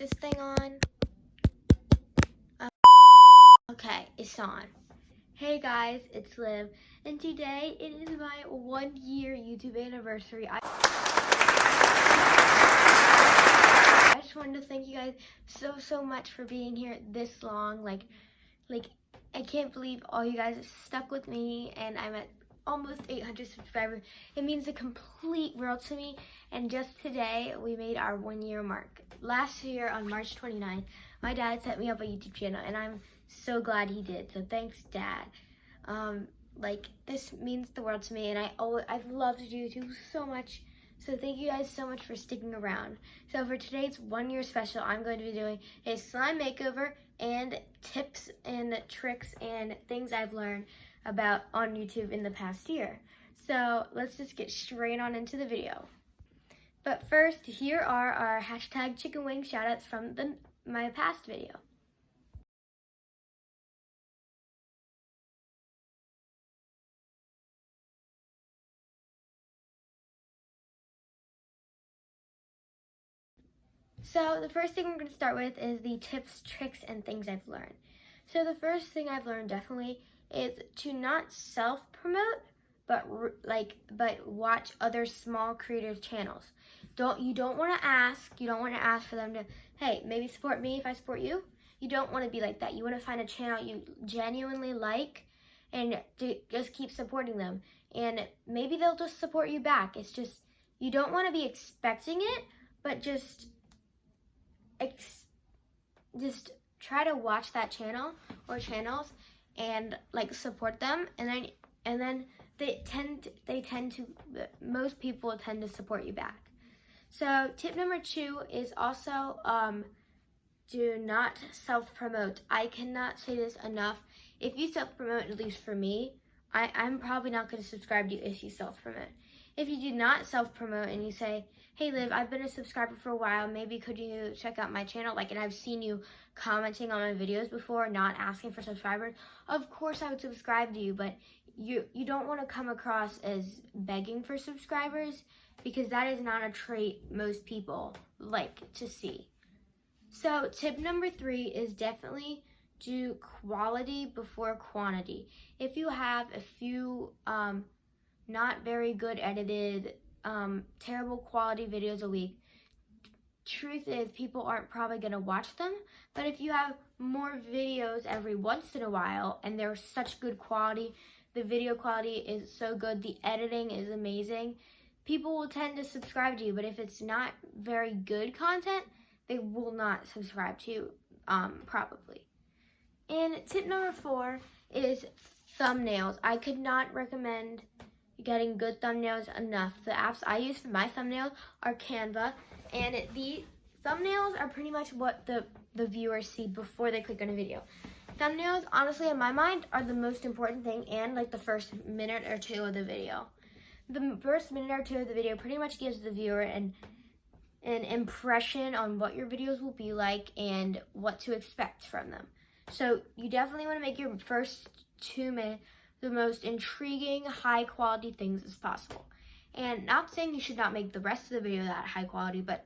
this thing on. Okay, it's on. Hey guys, it's Liv, and today it is my 1 year YouTube anniversary. I just wanted to thank you guys so much for being here this long. Like I can't believe all you guys stuck with me, and I'm at almost 800 subscribers. It means the complete world to me, and just today we made our 1 year mark. Last year on March 29th, my dad set me up a YouTube channel, and I'm so glad he did. So thanks, Dad. This means the world to me, and I've loved YouTube so much. So thank you guys so much for sticking around. So for today's 1 year special, I'm going to be doing a slime makeover and tips and tricks and things I've learned about on YouTube in the past year. So let's just get straight on into the video. But first, here are our hashtag chicken wing shoutouts from my past video. So the first thing we're going to start with is the tips, tricks, and things I've learned. So the first thing I've learned definitely is to not self-promote, but watch other small creators' channels. You don't want to ask for them to, hey, maybe support me if I support you. You don't want to be like that. You want to find a channel you genuinely like and just keep supporting them. And maybe they'll just support you back. It's just, you don't want to be expecting it, but just try to watch that channel or channels and support them, and then most people tend to support you back. So tip number 2 is also do not self-promote. I cannot say this enough. If you self-promote, at least for me, I'm probably not going to subscribe to you if you self-promote. If you do not self-promote and you say, hey Liv, I've been a subscriber for a while, maybe could you check out my channel? And I've seen you commenting on my videos before, not asking for subscribers. Of course I would subscribe to you, but you don't want to come across as begging for subscribers, because that is not a trait most people like to see. So tip number 3 is definitely do quality before quantity. If you have a few not very good edited, terrible quality videos a week, truth is people aren't probably going to watch them. But if you have more videos every once in a while and they're such good quality, the video quality is so good, the editing is amazing, people will tend to subscribe to you. But if it's not very good content, they will not subscribe to you, probably. And tip number 4 is thumbnails. I could not recommend getting good thumbnails enough. The apps I use for my thumbnails are Canva, and the thumbnails are pretty much what the viewers see before they click on a video. Thumbnails, honestly, in my mind, are the most important thing, and the first minute or 2 of the video. The first minute or 2 of the video pretty much gives the viewer an impression on what your videos will be like and what to expect from them. So you definitely want to make your first 2 minutes the most intriguing, high quality things as possible. And not saying you should not make the rest of the video that high quality, but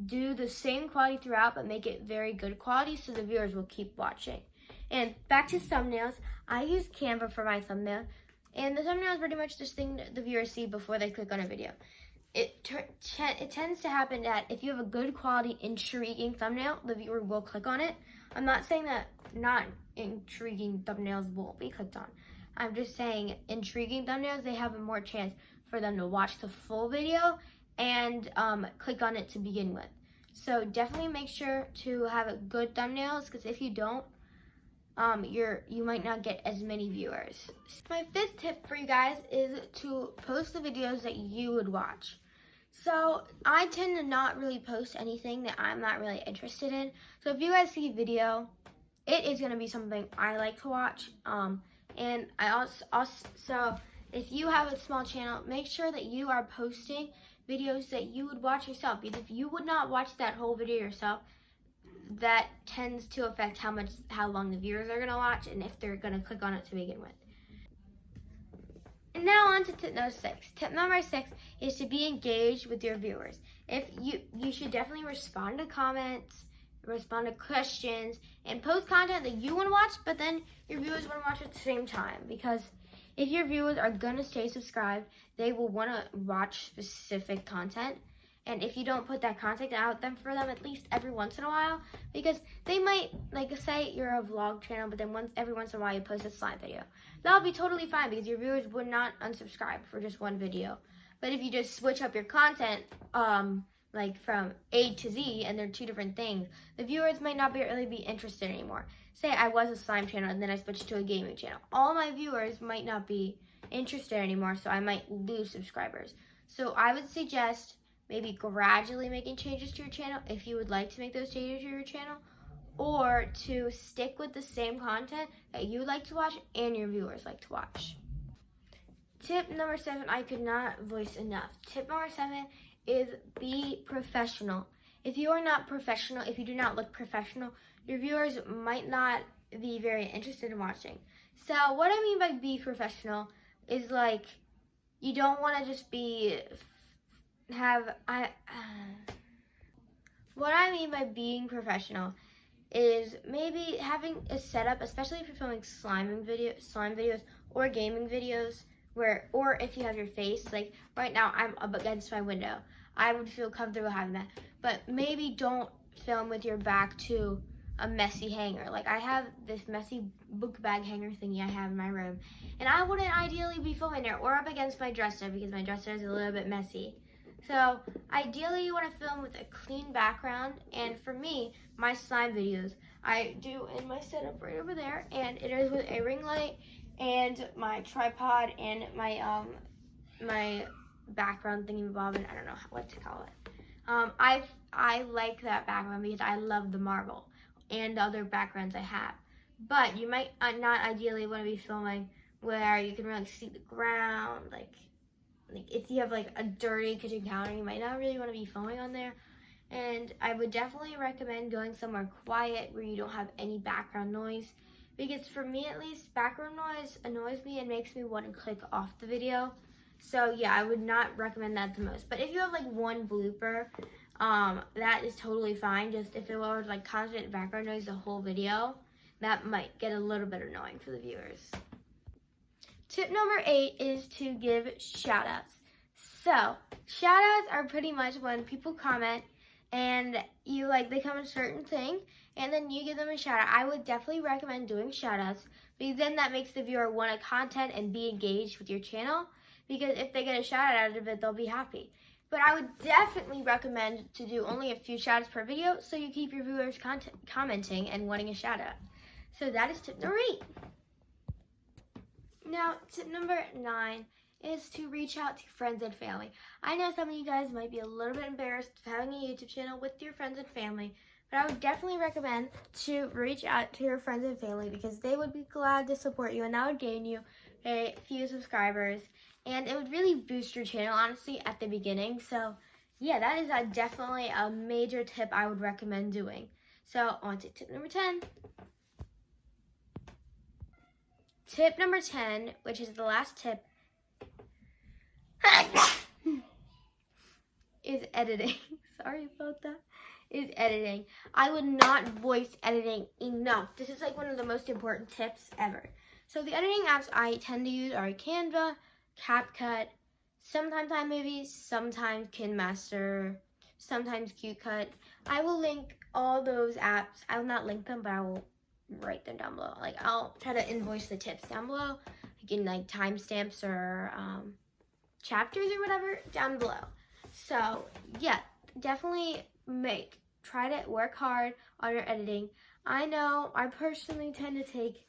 do the same quality throughout, but make it very good quality so the viewers will keep watching. And back to thumbnails, I use Canva for my thumbnail, and the thumbnail is pretty much this thing that the viewers see before they click on a video. It tends to happen that if you have a good quality, intriguing thumbnail, the viewer will click on it. I'm not saying that not intriguing thumbnails won't be clicked on. I'm just saying intriguing thumbnails, they have a more chance for them to watch the full video and click on it to begin with. So definitely make sure to have good thumbnails, because if you don't, you might not get as many viewers. My 5th tip for you guys is to post the videos that you would watch. So I tend to not really post anything that I'm not really interested in. So if you guys see a video, it is going to be something I like to watch. And I so if you have a small channel, make sure that you are posting videos that you would watch yourself. Because if you would not watch that whole video yourself, that tends to affect how long the viewers are going to watch and if they're going to click on it to begin with. And now on to tip number 6. Tip number 6 is to be engaged with your viewers. If you should definitely respond to comments respond to questions, and post content that you want to watch, but then your viewers want to watch at the same time. Because if your viewers are going to stay subscribed, they will want to watch specific content. And if you don't put that content out them for them at least every once in a while, because they might, like, say you're a vlog channel, but then every once in a while you post a slime video. That'll be totally fine because your viewers would not unsubscribe for just one video. But if you just switch up your content, like from A to Z, and they're two different things, the viewers might not really be interested anymore. Say I was a slime channel and then I switched to a gaming channel. All my viewers might not be interested anymore, so I might lose subscribers. So I would suggest maybe gradually making changes to your channel if you would like to make those changes to your channel, or to stick with the same content that you like to watch and your viewers like to watch. Tip number 7, I could not voice enough. Tip number 7 is be professional. If you are not professional, if you do not look professional, your viewers might not be very interested in watching. So what I mean by be professional is, like, you don't want to just what I mean by being professional is maybe having a setup, especially if you're filming slime videos or gaming videos, or if you have your face, like right now I'm up against my window. I would feel comfortable having that. But maybe don't film with your back to a messy hanger. Like I have this messy book bag hanger thingy I have in my room, and I wouldn't ideally be filming there, or up against my dresser because my dresser is a little bit messy. So ideally you want to film with a clean background, and for me, my slime videos, I do in my setup right over there, and it is with a ring light and my tripod and my my background thingy bob, and I don't know what to call it. I like that background because I love the marble and the other backgrounds I have. But you might not ideally want to be filming where you can really see the ground, like if you have like a dirty kitchen counter, you might not really want to be filming on there. And I would definitely recommend going somewhere quiet where you don't have any background noise, because for me at least, background noise annoys me and makes me want to click off the video. So yeah, I would not recommend that the most. But if you have like one blooper, that is totally fine. Just if it was like constant background noise the whole video, that might get a little bit annoying for the viewers. Tip number 8 is to give shoutouts. So shoutouts are pretty much when people comment and they comment a certain thing and then you give them a shout out. I would definitely recommend doing shoutouts because then that makes the viewer want to content and be engaged with your channel, because if they get a shout out of it, they'll be happy. But I would definitely recommend to do only a few shout outs per video so you keep your viewers commenting and wanting a shout out. So that is tip number 8. Now, tip number 9 is to reach out to friends and family. I know some of you guys might be a little bit embarrassed of having a YouTube channel with your friends and family, but I would definitely recommend to reach out to your friends and family because they would be glad to support you, and that would gain you a few subscribers, and it would really boost your channel, honestly, at the beginning. So, yeah, that is definitely a major tip I would recommend doing. So, on to tip number 10. Tip number 10, which is the last tip, is editing. Sorry about that. Is editing. I would not voice editing enough. This is like one of the most important tips ever. So the editing apps I tend to use are Canva, CapCut, sometimes iMovie, sometimes KineMaster, sometimes QCut. I will link all those apps. I will not link them, but I will write them down below. Like I'll try to invoice the tips down below, like in like timestamps or chapters or whatever down below. So yeah, definitely try to work hard on your editing. I know I personally tend to take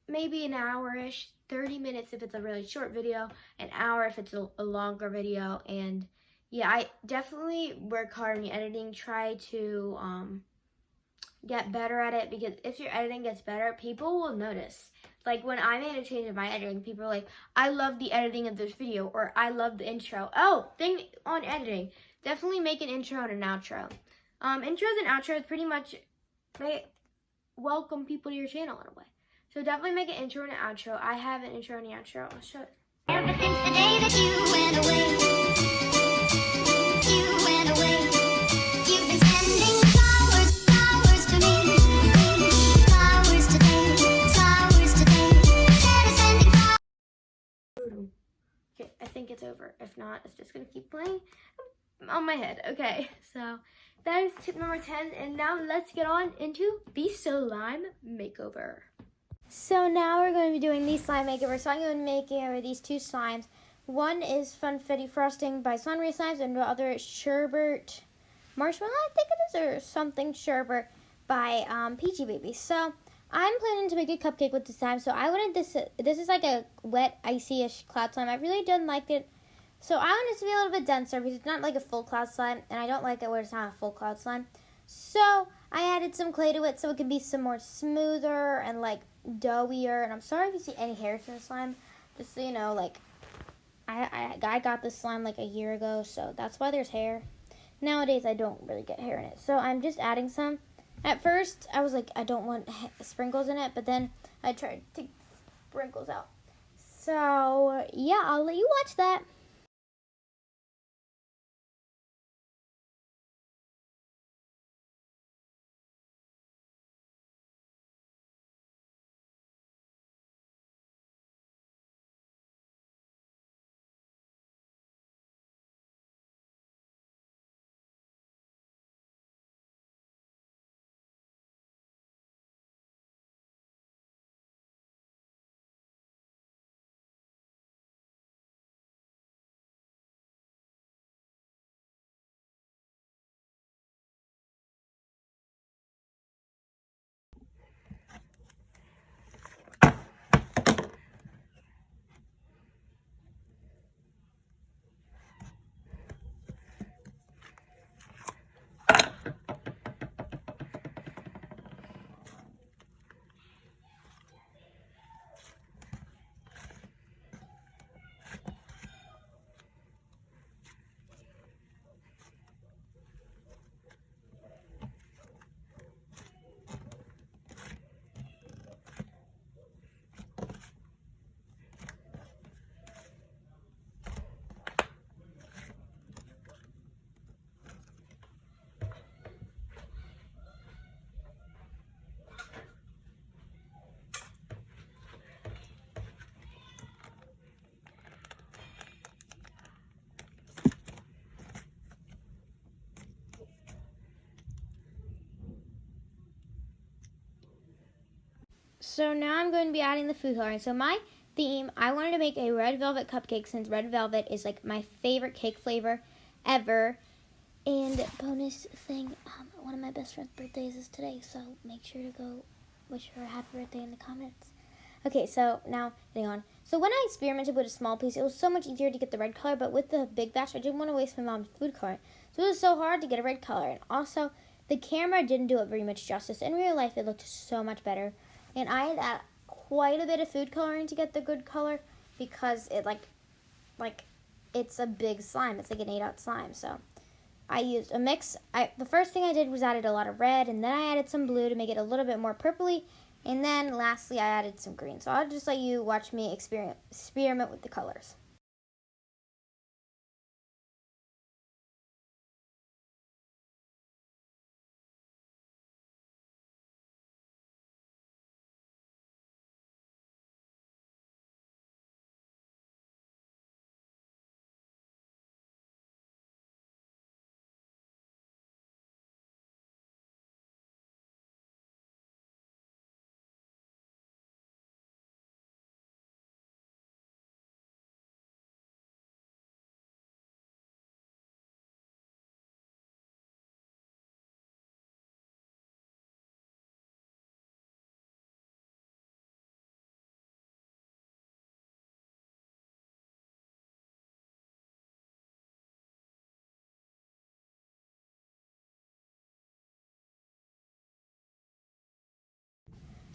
maybe an hour-ish, 30 minutes if it's a really short video, an hour if it's a longer video. And yeah, I definitely work hard on your editing. Try to get better at it, because if your editing gets better, people will notice. Like when I made a change in my editing, people are like, I love the editing of this video, or I love the intro. Oh, thing on editing, definitely make an intro and an outro. Intros and outros pretty much, they welcome people to your channel in a way. So definitely make an intro and an outro. I have an intro and an outro. I'll show it. Ever since the day that you went away. You've been sending flowers, flowers. on my head. Okay, so that is tip number 10, and now let's get on into the slime makeover. So now we're going to be doing the slime makeover. So I'm going to make over these two slimes. One is Funfetti Frosting by Slime Slimes, and the other is Sherbet Marshmallow, I think it is, or something Sherbet by Peachy Baby. So I'm planning to make a cupcake with the slime. So I wanted this is like a wet, icy-ish cloud slime. I really didn't like it. So I want it to be a little bit denser because it's not like a full cloud slime, and I don't like it where it's not a full cloud slime. So I added some clay to it so it can be some more smoother and like doughier. And I'm sorry if you see any hairs in the slime, just so you know, like I got this slime like a year ago, so that's why there's hair. Nowadays I don't really get hair in it, so I'm just adding some. At first I was like, I don't want sprinkles in it, but then I tried to take sprinkles out. So yeah, I'll let you watch that. So now I'm going to be adding the food coloring. So my theme, I wanted to make a red velvet cupcake since red velvet is like my favorite cake flavor ever. And bonus thing, one of my best friend's birthdays is today, so make sure to go wish her a happy birthday in the comments. Okay, so now getting on. So when I experimented with a small piece, it was so much easier to get the red color, but with the big batch, I didn't want to waste my mom's food coloring. So it was so hard to get a red color, and also the camera didn't do it very much justice. In real life, it looked so much better. And I had quite a bit of food coloring to get the good color because it like it's a big slime. It's like an 8-ounce slime. So I used a mix. The first thing I did was added a lot of red, and then I added some blue to make it a little bit more purpley. And then lastly, I added some green. So I'll just let you watch me experiment with the colors.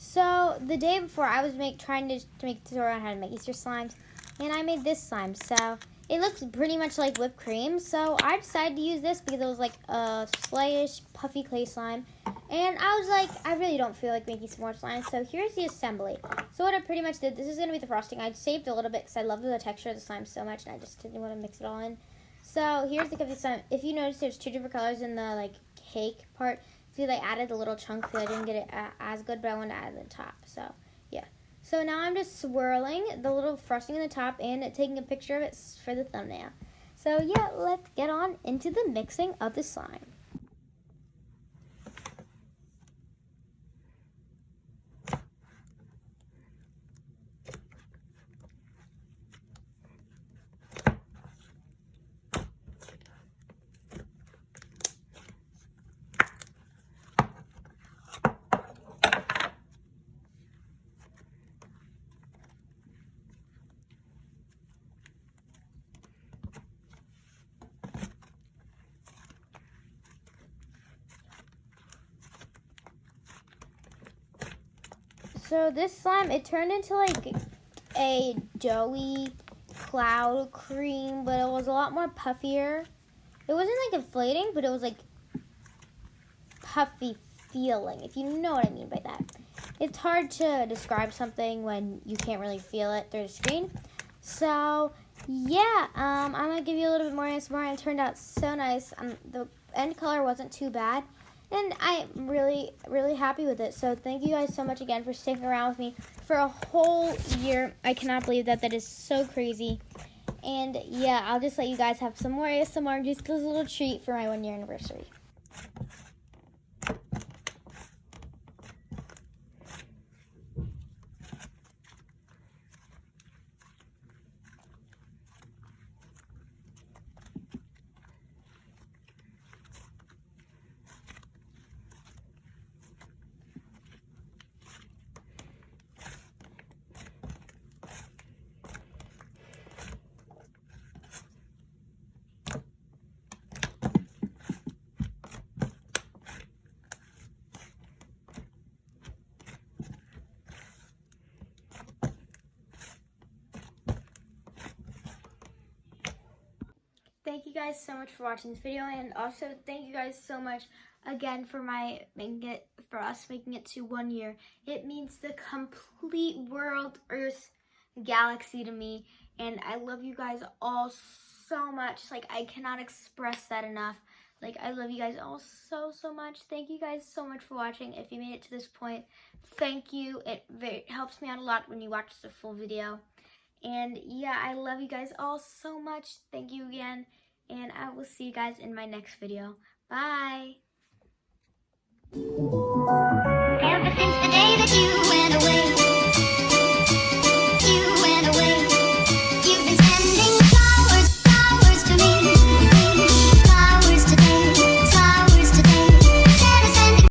So the day before, I was trying to make a tutorial on how to make Easter slimes, and I made this slime. So it looks pretty much like whipped cream. So I decided to use this because it was like a slayish, puffy clay slime, and I was like, I really don't feel like making some more slime. So here's the assembly. So what I pretty much did, this is gonna be the frosting. I saved a little bit because I love the texture of the slime so much, and I just didn't want to mix it all in. So here's the cup of slime. If you notice, there's two different colors in the like cake part. See, I added a little chunk because I didn't get it as good, but I wanted to add the top. So, yeah. So now I'm just swirling the little frosting in the top and taking a picture of it for the thumbnail. So yeah, let's get on into the mixing of the slime. So this slime, it turned into like a doughy cloud cream, but it was a lot more puffier. It wasn't like inflating, but it was like puffy feeling, if you know what I mean by that. It's hard to describe something when you can't really feel it through the screen. So yeah, I'm gonna give you a little bit more ASMR, and it turned out so nice. The end color wasn't too bad, and I'm really, really happy with it. So thank you guys so much again for sticking around with me for a whole year. I cannot believe that. That is so crazy. And yeah, I'll just let you guys have some more ASMR, just as a little treat for my 1 year anniversary. Thank you guys so much for watching this video, and also thank you guys so much again for us making it to 1 year. It means the complete world, Earth, galaxy to me, and I love you guys all so much. Like, I cannot express that enough. Like, I love you guys all so much. Thank you guys so much for watching. If you made it to this point, thank you. It helps me out a lot when you watch the full video. And yeah, I love you guys all so much. Thank you again. And I will see you guys in my next video. Bye.